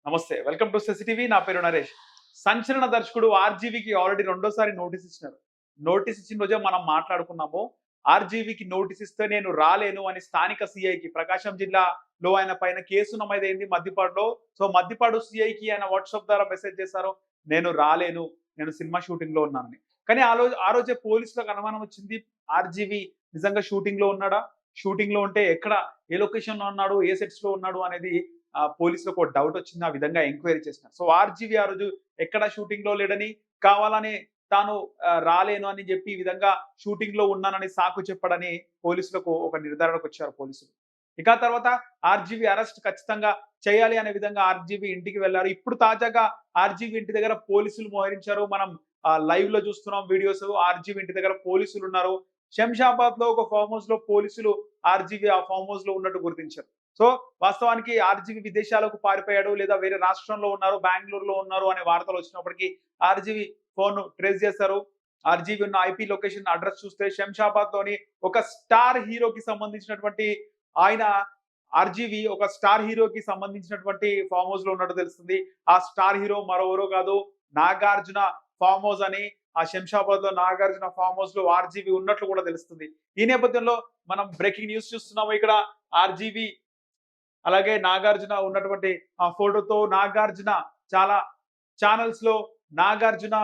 నమస్తే. Welcome to CCTV. నా పేరు నరేష్. సంచలన దర్శకుడు ఆర్‌జీవీకి ఆల్రెడీ రెండోసారి నోటీస్ ఇచ్చినారు. నోటీస్ ఇచ్చిన రోజే మనం మాట్లాడుకున్నాము. ఆర్‌జీవీకి నోటీస్ ఇస్తే నేను రాలేను అని స్థానిక సీఐకి ప్రకాశం జిల్లాలో ఆయన పైన కేసు నమోదైంది మద్దిపాడులో. సో, మద్దిపాడు సీఐకి ఆయన వాట్సాప్ ద్వారా మెసేజ్ చేశారు. నేను రాలేను. నేను సినిమా షూటింగ్‌లో ఉన్నానని. కానీ ఆ రోజే పోలీసులకు అనుమానం వచ్చింది. ఆర్‌జీవీ నిజంగా షూటింగ్‌లో ఉన్నాడా? షూటింగ్‌లో ఉంటే ఎక్కడ? ఏ లొకేషన్‌లో ఉన్నాడు? ఏ సెట్స్‌లో ఉన్నాడు? అనేది పోలీసులకు ఒక డౌట్ వచ్చింది. ఆ విధంగా ఎంక్వైరీ చేసినారు. సో, ఆర్‌జీవీ ఆ రోజు ఎక్కడ షూటింగ్‌లో లేడని, కావాలని తాను రాలేను అని చెప్పి ఈ విధంగా షూటింగ్‌లో ఉన్నానని సాకు చెప్పడని పోలీసులకు ఒక నిర్ధారణకొచ్చారు పోలీసులు. ఇక తర్వాత ఆర్‌జీవీ అరెస్ట్ ఖచ్చితంగా చేయాలి అనే విధంగా ఆర్‌జీవీ ఇంటికి వెళ్లారు. ఇప్పుడు తాజాగా ఆర్‌జీవీ ఇంటి దగ్గర పోలీసులు మోహరించారు. మనం లైవ్‌లో చూస్తున్నాం వీడియోస్. ఆర్‌జీవీ ఇంటి దగ్గర పోలీసులున్నారు. శంషాబాద్‌లో ఒక ఫార్మ్ హౌస్‌లో పోలీసులు ఆర్‌జీవీ ఆ ఫార్మ్ హౌస్‌లో ఉన్నట్టు గుర్తించారు. సో, వాస్తవానికి ఆర్‌జీవీ విదేశాలకు పారిపోయాడు, లేదా వేరే రాష్ట్రంలో ఉన్నారు, బెంగుళూరులో ఉన్నారు అనే వార్తలు వచ్చినప్పటికీ ఆర్‌జీవీ ఫోన్‌ను ట్రేస్ చేశారు. ఆర్‌జీవీ ఉన్న ఐపీ లొకేషన్ అడ్రెస్ చూస్తే శంషాబాద్‌లోని ఒక స్టార్ హీరోకి సంబంధించినటువంటి ఆయన ఆర్‌జీవీ ఒక స్టార్ హీరోకి సంబంధించినటువంటి ఫార్మ్ హౌస్‌లో ఉన్నట్టు తెలుస్తుంది. ఆ స్టార్ హీరో మరెవరో కాదు, నాగార్జున ఫార్మ్ హౌస్ అని ఆ శంషాబాద్‌లో నాగార్జున ఫార్మ్ హౌస్‌లో ఆర్‌జీవీ ఉన్నట్లు కూడా తెలుస్తుంది. ఈ నేపథ్యంలో మనం బ్రేకింగ్ న్యూస్ చూస్తున్నాము. ఇక్కడ ఆర్‌జీవీ అలాగే నాగార్జున ఉన్నటువంటి ఆ ఫోటోతో నాగార్జున చాలా ఛానెల్స్‌లో నాగార్జున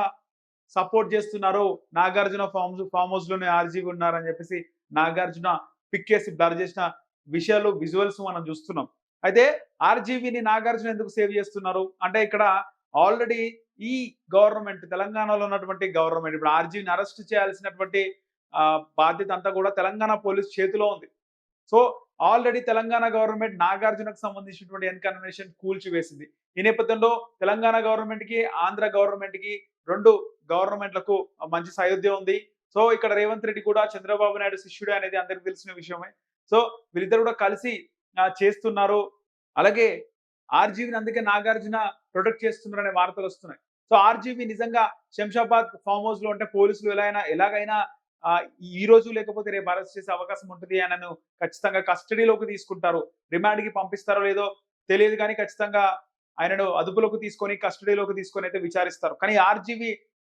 సపోర్ట్ చేస్తున్నారు. నాగార్జున ఫార్మ్ హౌస్‌లోనే ఆర్‌జీవీ ఉన్నారని చెప్పేసి నాగార్జున పిక్ బ్లర్ చేసిన విషయాలు, విజువల్స్ మనం చూస్తున్నాం. అయితే ఆర్‌జీవీని నాగార్జున ఎందుకు సేవ్ చేస్తున్నారు? అంటే ఇక్కడ ఆల్రెడీ ఈ గవర్నమెంట్ తెలంగాణలో ఉన్నటువంటి గవర్నమెంట్ ఇప్పుడు ఆర్‌జీవీని అరెస్ట్ చేయాల్సినటువంటి బాధ్యత అంతా కూడా తెలంగాణ పోలీస్ చేతిలో ఉంది. సో, ఆల్రెడీ తెలంగాణ గవర్నమెంట్ నాగార్జునకు సంబంధించినటువంటి ఎన్‌కన్వెన్షన్ కూల్చివేసింది. ఈ నేపథ్యంలో తెలంగాణ గవర్నమెంట్‌కి, ఆంధ్ర గవర్నమెంట్‌కి 2 గవర్నమెంట్‌లకు మంచి సయోధ్య ఉంది. సో, ఇక్కడ రేవంత్ రెడ్డి కూడా చంద్రబాబు నాయుడు శిష్యుడే అనేది అందరికి తెలిసిన విషయమే. సో, వీళ్ళిద్దరూ కూడా కలిసి చేస్తున్నారు. అలాగే ఆర్‌జీవీని అందుకే నాగార్జున ప్రొటెక్ట్ చేస్తున్నారనే వార్తలొస్తున్నాయి. సో, ఆర్‌జీవీ నిజంగా శంషాబాద్ ఫార్మ్ హౌస్‌లో ఉంటే పోలీసులు ఎలాగైనా ఈ రోజు లేకపోతే రేపు అరెస్ట్ చేసే అవకాశం ఉంటది. ఆయనను ఖచ్చితంగా కస్టడీలోకి తీసుకుంటారు. రిమాండ్‌కి పంపిస్తారో లేదో తెలీదు గానీ ఖచ్చితంగా ఆయనను అదుపులోకి తీసుకొని, కస్టడీలోకి తీసుకొనైతే విచారిస్తారు. కానీ ఆర్‌జీవీ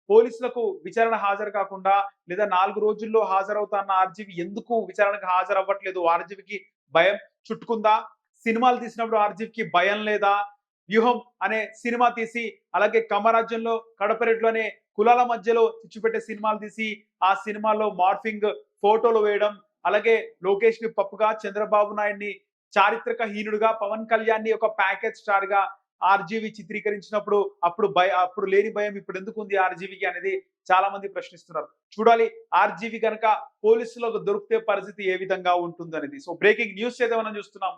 పోలీసులకు విచారణ హాజరు కాకుండా లేదా 4 రోజుల్లో హాజరవుతా అన్న ఆర్‌జీవీ ఎందుకు విచారణకు హాజరవ్వట్లేదు? ఆర్‌జీవీకి భయం చుట్టుకుందా? సినిమాలు తీసినప్పుడు ఆర్‌జీవీకి భయం లేదా? వ్యూహం అనే సినిమా తీసి, అలాగే కమరాజ్యంలో కడపరెడ్లు అనే కులాల మధ్యలో చిచ్చుపెట్టే సినిమాలు తీసి, ఆ సినిమాలో మార్ఫింగ్ ఫోటోలు వేయడం, అలాగే లోకేష్‌ని పప్పుగా, చంద్రబాబు నాయుడిని చారిత్రక హీనుడుగా, పవన్ కళ్యాణ్‌ని ఒక ప్యాకేజ్ స్టార్‌గా ఆర్‌జీవీ చిత్రీకరించినప్పుడు అప్పుడు లేని భయం ఇప్పుడెందుకుంది ఆర్‌జీవీకి అనేది చాలా మంది ప్రశ్నిస్తున్నారు. చూడాలి ఆర్‌జీవీ గనక పోలీసులకు దొరికితే పరిస్థితి ఏ విధంగా ఉంటుందనేది. సో, బ్రేకింగ్ న్యూస్ అయితే మనం చూస్తున్నాం.